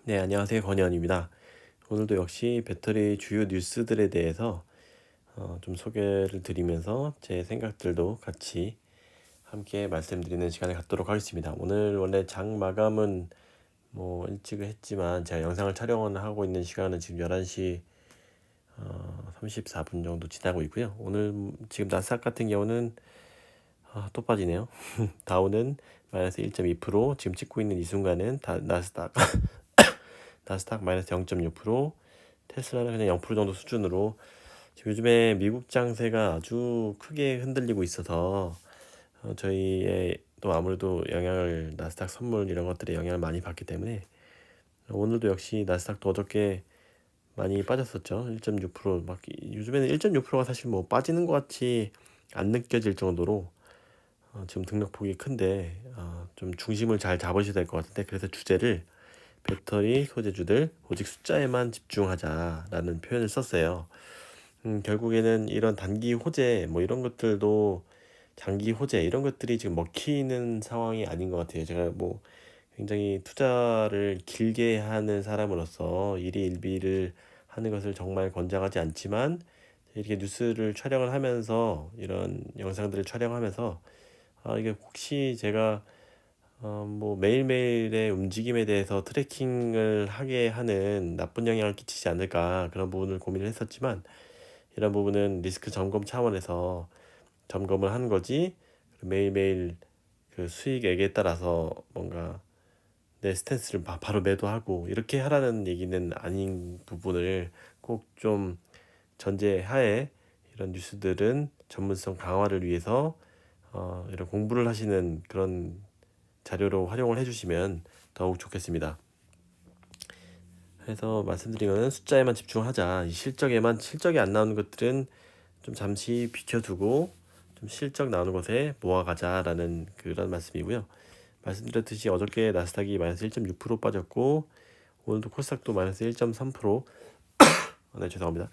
네, 안녕하세요. 권현입니다. 오늘도 역시 배터리 주요 뉴스들에 대해서 좀 소개를 드리면서 제 생각들도 같이 함께 말씀드리는 시간을 갖도록 하겠습니다. 오늘 원래 장 마감은 뭐 일찍 했지만 제가 영상을 촬영을 하고 있는 시간은 지금 11시 34분 정도 지나고 있고요. 오늘 지금 나스닥 같은 경우는 또 빠지네요. 다우는 마이너스 1.2%, 지금 찍고 있는 이 순간은 나스닥 나스닥 마이너스 0.6%, 테슬라는 그냥 0% 정도 수준으로 지금 요즘에 미국 장세가 아주 크게 흔들리고 있어서 저희의 또 아무래도 영향을 나스닥 선물 이런 것들에 영향을 많이 받기 때문에 오늘도 역시 나스닥도 어저께 많이 빠졌었죠. 1.6%막 요즘에는 1.6%가 사실 뭐 빠지는 것 같이 안 느껴질 정도로 지금 등락폭이 큰데 좀 중심을 잘 잡으셔야 될 것 같은데, 그래서 주제를 배터리 소재주들 오직 숫자에만 집중하자라는 표현을 썼어요. 결국에는 이런 단기 호재 뭐 이런 것들도 장기 호재 이런 것들이 지금 먹히는 상황이 아닌 것 같아요. 제가 뭐 굉장히 투자를 길게 하는 사람으로서 일희일비를 하는 것을 정말 권장하지 않지만, 이렇게 뉴스를 촬영을 하면서 이런 영상들을 촬영하면서 이게 혹시 제가 뭐 매일매일의 움직임에 대해서 트래킹을 하게 하는 나쁜 영향을 끼치지 않을까, 그런 부분을 고민을 했었지만 이런 부분은 리스크 점검 차원에서 점검을 하는 거지, 매일매일 그 수익액에 따라서 뭔가 내 스탠스를 바로 매도하고 이렇게 하라는 얘기는 아닌 부분을 꼭 좀 전제하에, 이런 뉴스들은 전문성 강화를 위해서 이런 공부를 하시는 그런 자료로 활용을 해주시면 더욱 좋겠습니다. 그래서 말씀드린 거는 숫자에만 집중하자. 이 실적이 안 나오는 것들은 좀 잠시 비켜두고 좀 실적 나오는 것에 모아가자라는 그런 말씀이고요. 말씀드렸듯이 어저께 나스닥이 마이너스 1.6% 빠졌고 오늘도 코스닥도 마이너스 1.3%, 네, 죄송합니다.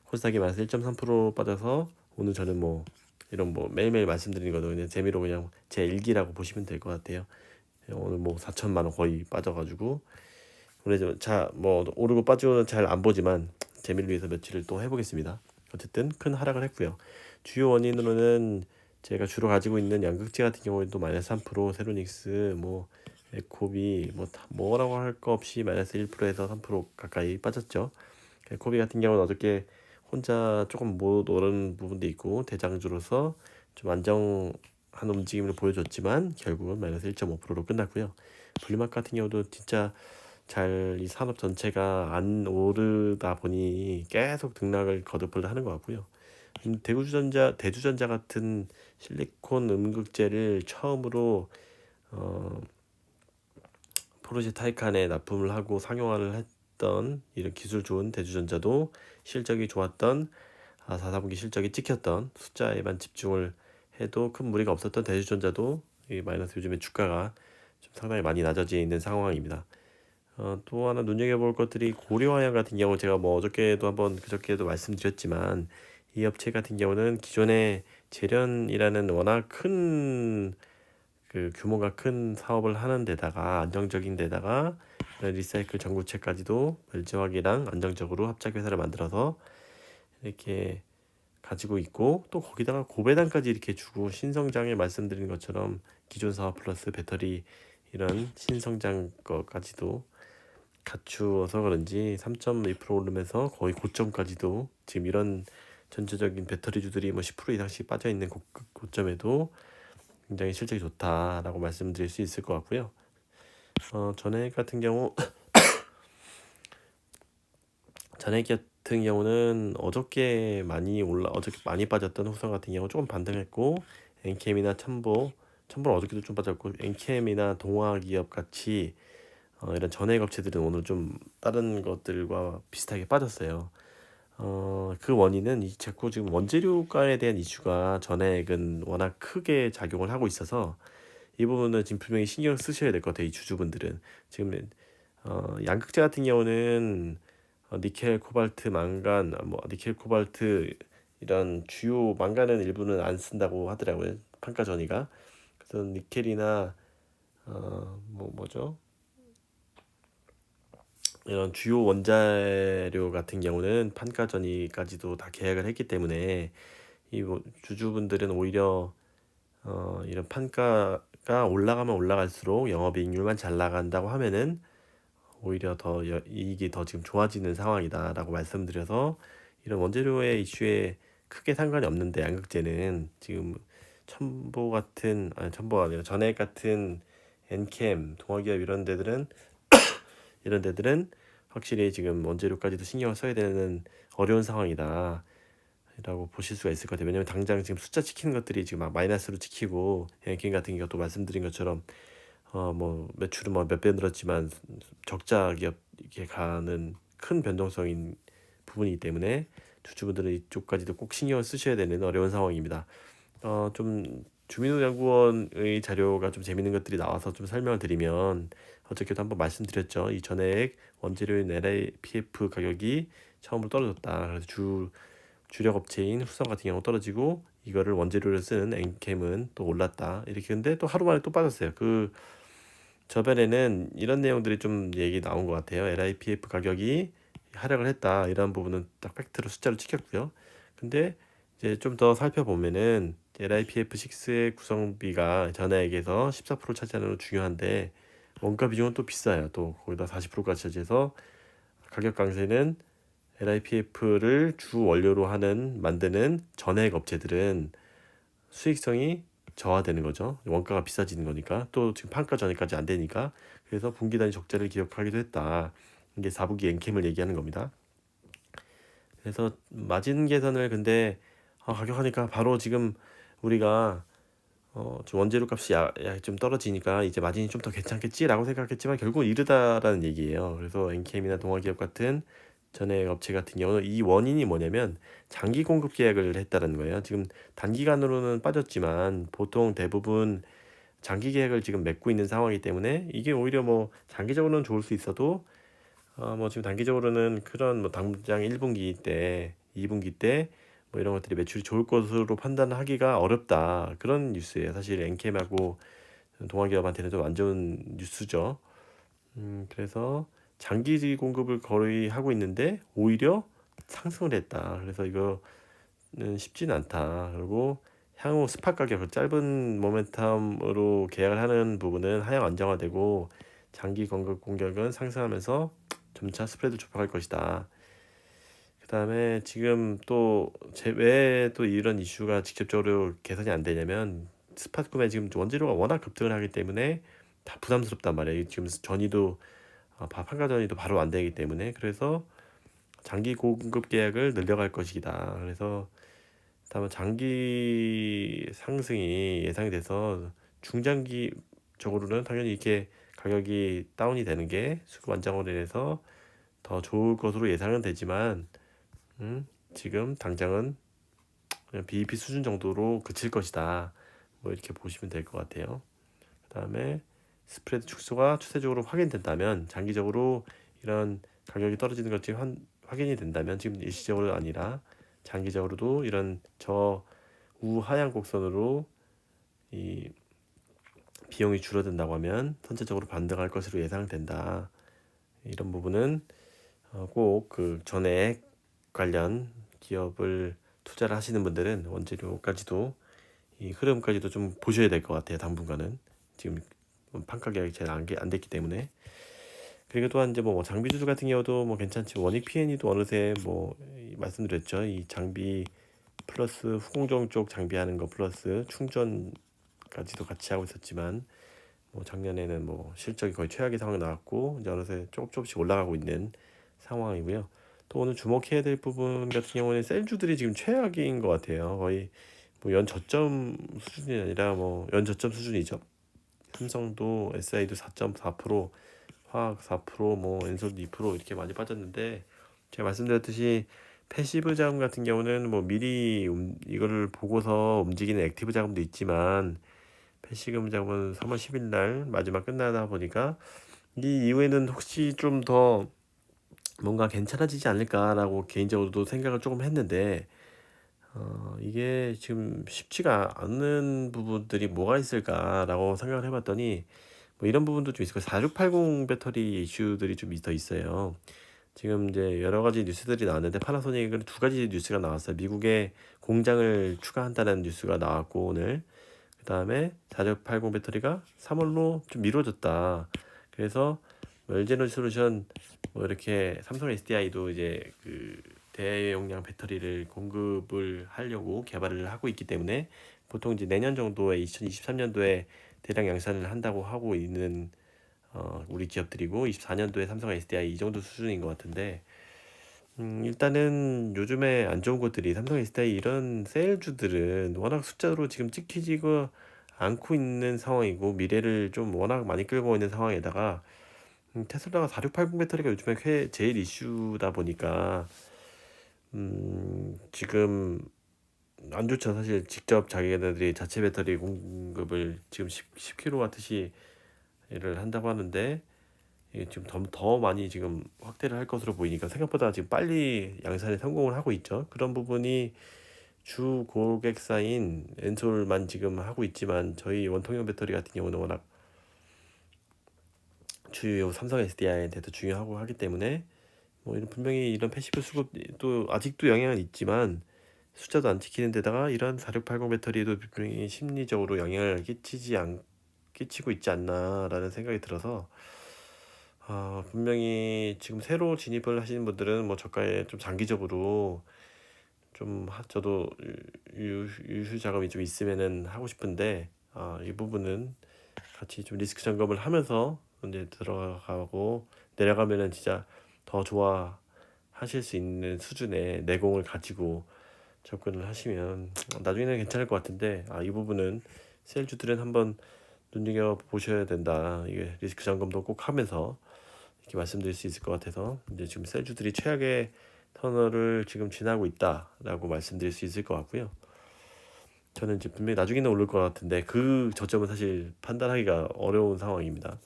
코스닥이 마이너스 1.3% 빠져서 오늘 저는 뭐 이런 뭐 매일매일 말씀드리는 거도 그냥 재미로 그냥 제 일기라고 보시면 될 것 같아요. 오늘 뭐 4천만 원 거의 빠져가지고 오늘 자뭐 오르고 빠지고는 잘 안 보지만 재미를 위해서 며칠을 또 해보겠습니다. 어쨌든 큰 하락을 했고요. 주요 원인으로는 제가 주로 가지고 있는 양극재 같은 경우에도 마이너스 3%, 세로닉스, 뭐 에코비 뭐 뭐라고 할 거 없이 마이너스 1%에서 3% 가까이 빠졌죠. 에코비 같은 경우는 어저께 혼자 조금 못 오른 부분도 있고 대장주로서 좀 안정한 움직임을 보여줬지만 결국은 마이너스 1.5%로 끝났고요. 블리마크 같은 경우도 진짜 잘 이 산업 전체가 안 오르다 보니 계속 등락을 거듭을 하는 것 같고요. 대주전자 같은 실리콘 음극재를 처음으로 어, 포르쉐 타이칸에 납품을 하고 상용화를 했던 이런 기술 좋은 대주전자도 실적이 좋았던 4분기 실적이 찍혔던 숫자에만 집중을 해도 큰 무리가 없었던 대주전자도 이 마이너스, 요즘에 주가가 좀 상당히 많이 낮아져 있는 상황입니다. 또 하나 눈여겨볼 것들이 고려화양 같은 경우, 제가 뭐 어저께도 한번 그저께도 말씀드렸지만 이 업체 같은 경우는 기존에 재련이라는 워낙 큰 그 규모가 큰 사업을 하는 데다가 안정적인 데다가 리사이클 전구체까지도 멸지화기랑 안정적으로 합작 회사를 만들어서 이렇게 가지고 있고, 또 거기다가 고배당까지 이렇게 주고 신성장에 말씀드린 것처럼 기존 사업 플러스 배터리 이런 신성장 것까지도 갖추어서 그런지 3.2% 오르면서 거의 고점까지도, 지금 이런 전체적인 배터리주들이 뭐 10% 이상씩 빠져 있는 고점에도 굉장히 실적이 좋다라고 말씀드릴 수 있을 것 같고요. 전액 같은 경우 전액 같은 경우는 어저께 많이 빠졌던 후성 같은 경우 조금 반등했고, 엔캠이나 첨보는 어저께도 좀 빠졌고, 엔캠이나 동화기업 같이 이런 전액 업체들은 오늘 좀 다른 것들과 비슷하게 빠졌어요. 그 원인은 자꾸 지금 원재료가에 대한 이슈가 전액은 워낙 크게 작용을 하고 있어서 이 부분은 지금 분명히 신경 쓰셔야 될 것 같아요. 이 주주분들은 지금 양극재 같은 경우는 니켈, 코발트, 망간, 뭐 니켈, 코발트 이런 주요 망간은 일부는 안 쓴다고 하더라고요. 판가 전이가. 그래서 니켈이나 뭐죠? 이런 주요 원자료 같은 경우는 판가 전이까지도 다 계약을 했기 때문에 이 뭐 주주분들은 오히려 이런 판가가 올라가면 올라갈수록 영업이익률만 잘 나간다고 하면은 오히려 더 이익이 더 지금 좋아지는 상황이다라고 말씀드려서 이런 원재료의 이슈에 크게 상관이 없는데 양극재는 지금 첨보가 아니라 전액 같은 엔캠, 동화기업 이런 데들은 확실히 지금 원재료까지도 신경을 써야 되는 어려운 상황이다. 라고 보실 수가 있을 것 같아요. 왜냐면 당장 지금 숫자 찍히는 것들이 지금 막 마이너스로 찍히고 엔캠 같은 경우도 말씀드린 것처럼 뭐 매출은 뭐 몇 배 늘었지만 적자 기업에 가는 큰 변동성인 부분이기 때문에 주주분들은 이쪽까지도 꼭 신경을 쓰셔야 되는 어려운 상황입니다. 좀 주민연구원의 자료가 좀 재밌는 것들이 나와서 좀 설명을 드리면 어저께도 한번 말씀드렸죠. 이 전액 원재료인 LAPF 가격이 처음으로 떨어졌다. 그래서 주력 업체인 후성 같은 경우 떨어지고 이거를 원재료를 쓰는 엔캠은 또 올랐다. 이렇게 근데 또 하루 만에 또 빠졌어요. 그 저변에는 이런 내용들이 좀 얘기 나온 것 같아요. LIPF 가격이 하락을 했다. 이런 부분은 딱 팩트로 숫자로 찍혔고요. 근데 이제 좀 더 살펴보면은 LIPF6의 구성비가 전액에서 14% 차지하는 건 중요한데 원가 비중은 또 비싸요. 또 거기다 40%까지 차지해서 가격 강세는 LIPF를 주 원료로 만드는 전액 업체들은 수익성이 저하되는 거죠. 원가가 비싸지는 거니까. 또 지금 판가 전에까지 안 되니까. 그래서 분기 단위 적자를 기록하기도 했다. 이게 4분기 엔캠을 얘기하는 겁니다. 그래서 마진 개선을 근데 가격하니까 바로 지금 우리가 좀 원재료 값이 좀 떨어지니까 이제 마진이 좀 더 괜찮겠지라고 생각했지만 결국 이르다라는 얘기예요. 그래서 엔캠이나 동아기업 같은 전액 업체 같은 경우는 이 원인이 뭐냐면 장기 공급 계약을 했다는 거예요. 지금 단기간으로는 빠졌지만 보통 대부분 장기 계약을 지금 맺고 있는 상황이기 때문에 이게 오히려 뭐 장기적으로는 좋을 수 있어도 뭐 지금 단기적으로는 그런 뭐 당장 1분기 때, 2분기 때 뭐 이런 것들이 매출이 좋을 것으로 판단하기가 어렵다. 그런 뉴스예요. 사실 엔캠하고 동아기업한테는 좀 안 좋은 뉴스죠. 그래서 장기 공급을 거의 하고 있는데 오히려 상승을 했다. 그래서 이거는 쉽지는 않다. 그리고 향후 스팟 가격, 그 짧은 모멘텀으로 계약을 하는 부분은 하향 안정화되고 장기 공급 공격은 상승하면서 점차 스프레드 좁아갈 것이다. 그다음에 지금 또 왜 또 이런 이슈가 직접적으로 개선이 안 되냐면 스팟 구매 지금 원재료가 워낙 급등을 하기 때문에 다 부담스럽단 말이에요. 지금 전이도 판가 전이도 바로 안 되기 때문에 그래서 장기 공급 계약을 늘려갈 것이다. 그래서 다만 장기 상승이 예상이 돼서 중장기적으로는 당연히 이렇게 가격이 다운이 되는 게 수급 안정으로 인해서 더 좋을 것으로 예상은 되지만 지금 당장은 그냥 BEP 수준 정도로 그칠 것이다. 뭐 이렇게 보시면 될 것 같아요. 그다음에 스프레드 축소가 추세적으로 확인된다면 장기적으로 이런 가격이 떨어지는 것이 확인이 된다면 지금 일시적으로 아니라 장기적으로도 이런 우하향 곡선으로 이 비용이 줄어든다고 하면 선체적으로 반등할 것으로 예상된다. 이런 부분은 꼭 그 전액 관련 기업을 투자를 하시는 분들은 원재료까지도 이 흐름까지도 좀 보셔야 될 것 같아요. 당분간은 지금 판가 계약이 잘 안 됐기 때문에. 그리고 또한 이제 뭐 장비 주주 같은 경우도 뭐 괜찮지. 원익 P&E도 어느새 뭐 말씀드렸죠. 이 장비 플러스 후공정 쪽 장비하는 거 플러스 충전까지도 같이 하고 있었지만 뭐 작년에는 뭐 실적이 거의 최악의 상황이 나왔고 이제 어느새 조금씩 올라가고 있는 상황이고요. 또 오늘 주목해야 될 부분 같은 경우는 셀주들이 지금 최악인 것 같아요. 거의 뭐 연저점 수준이 아니라 뭐 연저점 수준이죠. 삼성도 SI도 4.4%, 화학 4%, 뭐 엔솔도 2% 이렇게 많이 빠졌는데 제가 말씀드렸듯이 패시브 자금 같은 경우는 뭐 미리 이거를 보고서 움직이는 액티브 자금도 있지만 패시브 자금은 3월 10일 날 마지막 끝나다 보니까 이 이후에는 혹시 좀 더 뭔가 괜찮아지지 않을까라고 개인적으로도 생각을 조금 했는데 이게 지금 쉽지가 않은 부분들이 뭐가 있을까라고 생각을 해봤더니 뭐 이런 부분도 좀 있을 거예요. 4680 배터리 이슈들이 좀 더 있어요. 지금 이제 여러 가지 뉴스들이 나왔는데 파나소닉은 두 가지 뉴스가 나왔어요. 미국에 공장을 추가한다는 뉴스가 나왔고 오늘 그다음에 4680 배터리가 3월로 좀 미뤄졌다. 그래서 뭐 LG 솔루션 뭐 이렇게 삼성 SDI도 이제 그 대용량 배터리를 공급을 하려고 개발을 하고 있기 때문에 보통 이제 내년 정도에 2023년도에 대량 양산을 한다고 하고 있는 우리 기업들이고 24년도에 삼성 SDI 이 정도 수준인 것 같은데 일단은 요즘에 안 좋은 것들이 삼성 SDI 이런 세일주들은 워낙 숫자로 지금 찍히지가 않고 있는 상황이고 미래를 좀 워낙 많이 끌고 있는 상황에다가 테슬라가 4680 배터리가 요즘에 제일 이슈다 보니까 지금 안 좋죠. 사실 직접 자기네들이 자체 배터리 공급을 지금 10kW씩 를 한다고 하는데 이게 지금 더 많이 지금 확대를 할 것으로 보이니까 생각보다 지금 빨리 양산에 성공을 하고 있죠. 그런 부분이 주 고객사인 엔솔만 지금 하고 있지만 저희 원통형 배터리 같은 경우는 워낙 주요 삼성 SDI한테도 중요하고 하기 때문에 뭐 이런 분명히 이런 패시브 수급도 아직도 영향은 있지만 숫자도 안 찍히는 데다가 이런 4680 배터리도 분명히 심리적으로 영향을 끼치고 있지 않나라는 생각이 들어서 분명히 지금 새로 진입을 하시는 분들은 뭐 저가에 좀 장기적으로 저도 유휴 자금이 좀 있으면은 하고 싶은데 이 부분은 같이 좀 리스크 점검을 하면서 이제 들어가고 내려가면은 진짜 더 좋아하실 수 있는 수준의 내공을 가지고 접근을 하시면 나중에는 괜찮을 것 같은데 이 부분은 세일주들은 한번 눈여겨 보셔야 된다. 이게 리스크 점검도 꼭 하면서 이렇게 말씀드릴 수 있을 것 같아서 이제 지금 셀주들이 최악의 터널을 지금 지나고 있다라고 말씀드릴 수 있을 것 같고요. 저는 이제 분명히 나중에는 오를 것 같은데 그 저점은 사실 판단하기가 어려운 상황입니다.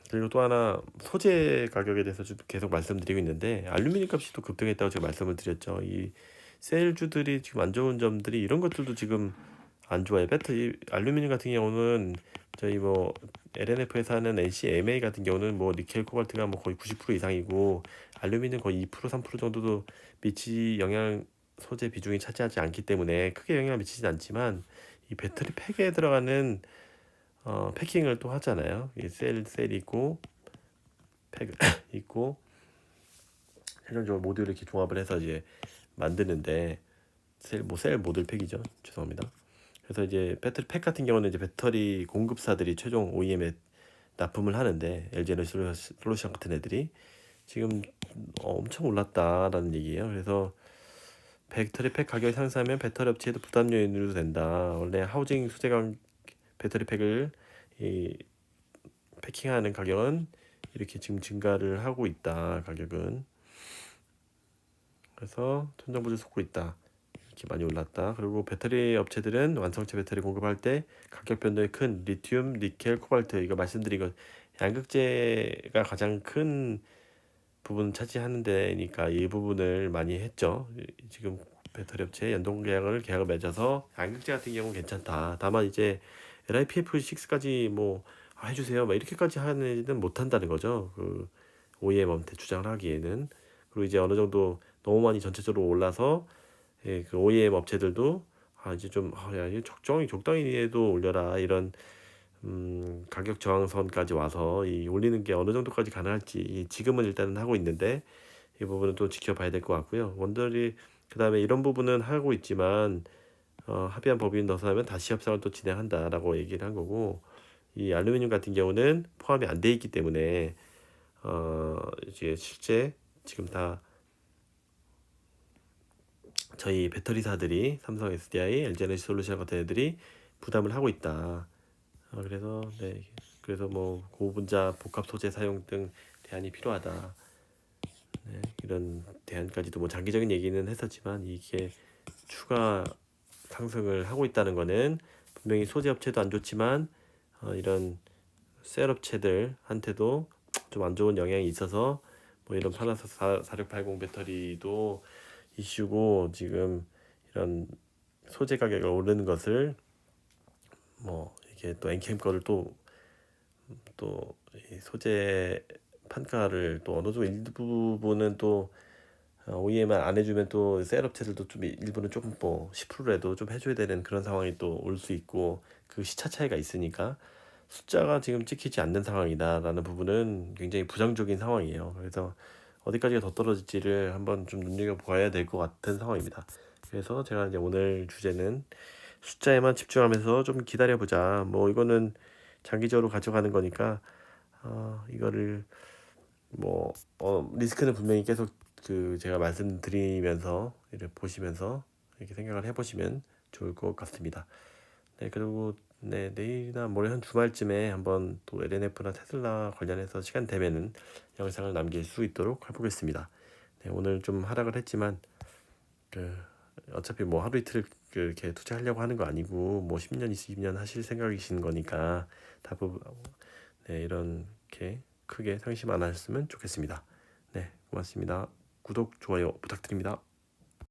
그리고 또 하나 소재 가격에 대해서 좀 계속 말씀드리고 있는데 알루미늄 값이 또 급등했다고 제가 말씀을 드렸죠. 이 셀주들이 지금 안 좋은 점들이 이런 것들도 지금 안 좋아요. 배터리 알루미늄 같은 경우는 저희 뭐 LNF에서 하는 NCMA 같은 경우는 뭐 니켈 코발트가 뭐 거의 90% 이상이고 알루미늄 거의 2% 3% 정도도 영향 소재 비중이 차지하지 않기 때문에 크게 영향을 미치진 않지만 이 배터리 팩에 들어가는 패킹을 또 하잖아요. 이 셀 있고 팩 있고 최종적으로 모듈 이렇게 조합을 해서 이제 만드는데 셀 모듈 팩이죠. 죄송합니다. 그래서 이제 배터리 팩 같은 경우는 이제 배터리 공급사들이 최종 OEM에 납품을 하는데 LG 솔루션 같은 애들이 지금 엄청 올랐다라는 얘기예요. 그래서 배터리 팩 가격이 상승하면 배터리 업체에도 부담 요인으로 된다. 원래 하우징 수제강 배터리 팩을 이 패킹하는 가격은 이렇게 지금 증가를 하고 있다. 가격은 그래서 천정부를 솟고 있다. 이렇게 많이 올랐다. 그리고 배터리 업체들은 완성체 배터리 공급할 때 가격 변동이 큰 리튬, 니켈, 코발트 이거 말씀드린 것 양극재가 가장 큰 부분 차지하는 데니까 이 부분을 많이 했죠. 지금 배터리 업체 연동 계약을 맺어서 양극재 같은 경우는 괜찮다. 다만 이제 LiPF6까지 뭐 해주세요. 막 이렇게까지 하는 못한다는 거죠. 그 OEM한테 주장을 하기에는. 그리고 이제 어느 정도 너무 많이 전체적으로 올라서 그 OEM 업체들도 이제 좀 야, 이거 적당히 해도 올려라 이런 가격 저항선까지 와서 이 올리는 게 어느 정도까지 가능할지 지금은 일단은 하고 있는데 이 부분은 또 지켜봐야 될 것 같고요. 원들이 그다음에 이런 부분은 하고 있지만 합의한 법인 넣어서 면 다시 협상을 또 진행한다라고 얘기를 한 거고 이 알루미늄 같은 경우는 포함이 안 돼 있기 때문에 이제 실제 지금 다 저희 배터리사들이 삼성 SDI, LG에너지 솔루션 같은 애들이 부담을 하고 있다. 그래서 그래서 뭐 고분자 복합 소재 사용 등 대안이 필요하다. 이런 대안까지도 뭐 장기적인 얘기는 했었지만 이게 추가 상승을 하고 있다는 거는 분명히 소재 업체도 안 좋지만 이런 셀 업체들한테도 좀 안 좋은 영향이 있어서 뭐 이런 파나소 4680 배터리도 이슈고 지금 이런 소재 가격이 오르는 것을 뭐 이게 또 엔캠 거를 또 또 이 소재 판가를 또 어느 정도 일부분은 또 OEM을 안 해주면 또 셀 업체들도 좀 일부는 조금 뭐 10%라도 좀 해줘야 되는 그런 상황이 또 올 수 있고 그 시차 차이가 있으니까 숫자가 지금 찍히지 않는 상황이다라는 부분은 굉장히 부정적인 상황이에요. 그래서 어디까지가 더 떨어질지를 한번 좀 눈여겨봐야 될 것 같은 상황입니다. 그래서 제가 이제 오늘 주제는 숫자에만 집중하면서 좀 기다려보자. 뭐 이거는 장기적으로 가져가는 거니까 이거를 뭐 리스크는 분명히 계속 그 제가 말씀드리면서 이렇게 보시면서 이렇게 생각을 해보시면 좋을 것 같습니다. 네, 그리고 네, 내일이나 모레 한 주말쯤에 한번 또 LNF나 테슬라 관련해서 시간 되면은 영상을 남길 수 있도록 해보겠습니다. 네, 오늘 좀 하락을 했지만 그 어차피 뭐 하루 이틀 그렇게 투자하려고 하는 거 아니고 뭐 10년, 20년 하실 생각이신 거니까 다부 네, 이렇게 크게 상심 안 하셨으면 좋겠습니다. 네, 고맙습니다. 구독, 좋아요 부탁드립니다.